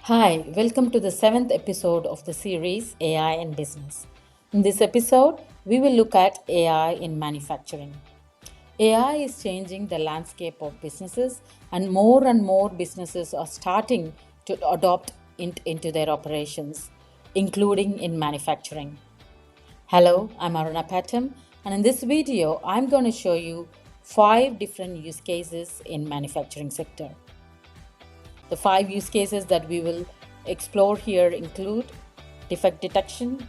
Hi, welcome to the seventh episode of the series AI in Business. In this episode, we will look at AI in manufacturing. AI is changing the landscape of businesses, and more businesses are starting to adopt it into their operations, including in manufacturing. Hello, I'm Aruna Patam, and in this video, I'm going to show you 5 different use cases in manufacturing sector. The 5 use cases that we will explore here include defect detection,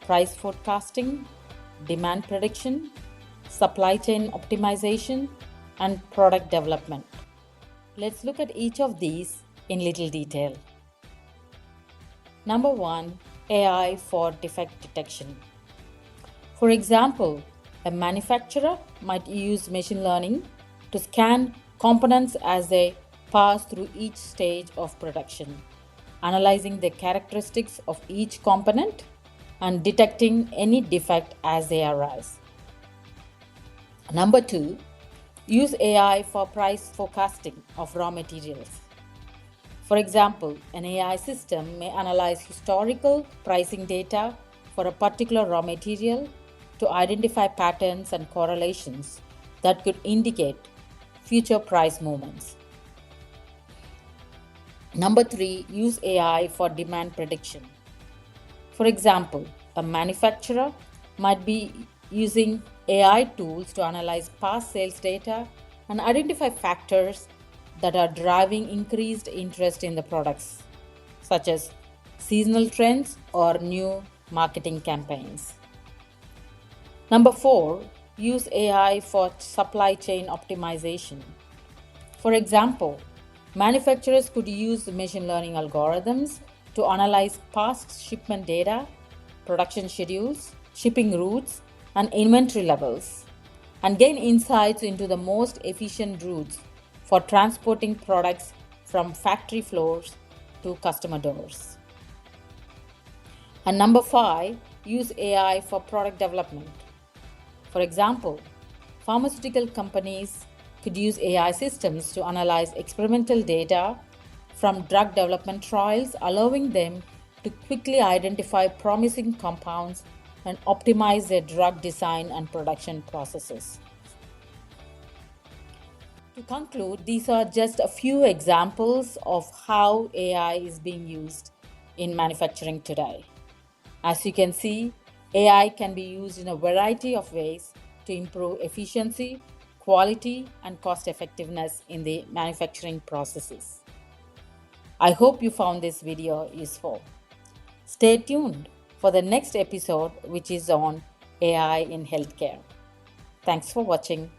price forecasting, demand prediction, supply chain optimization, and product development. Let's look at each of these in little detail. Number 1, AI for defect detection. For example, a manufacturer might use machine learning to scan components as they pass through each stage of production, analyzing the characteristics of each component and detecting any defect as they arise. Number 2, use AI for price forecasting of raw materials. For example, an AI system may analyze historical pricing data for a particular raw material to identify patterns and correlations that could indicate future price movements. Number 3, use AI for demand prediction. For example, a manufacturer might be using AI tools to analyze past sales data and identify factors that are driving increased interest in the products, such as seasonal trends or new marketing campaigns. Number 4, use AI for supply chain optimization. For example, manufacturers could use machine learning algorithms to analyze past shipment data, production schedules, shipping routes, and inventory levels, and gain insights into the most efficient routes for transporting products from factory floors to customer doors. And number 5, use AI for product development. For example, pharmaceutical companies could use AI systems to analyze experimental data from drug development trials, allowing them to quickly identify promising compounds and optimize their drug design and production processes. To conclude, these are just a few examples of how AI is being used in manufacturing today. As you can see, AI can be used in a variety of ways to improve efficiency, quality, and cost effectiveness in the manufacturing processes. I hope you found this video useful. Stay tuned for the next episode, which is on AI in healthcare. Thanks for watching.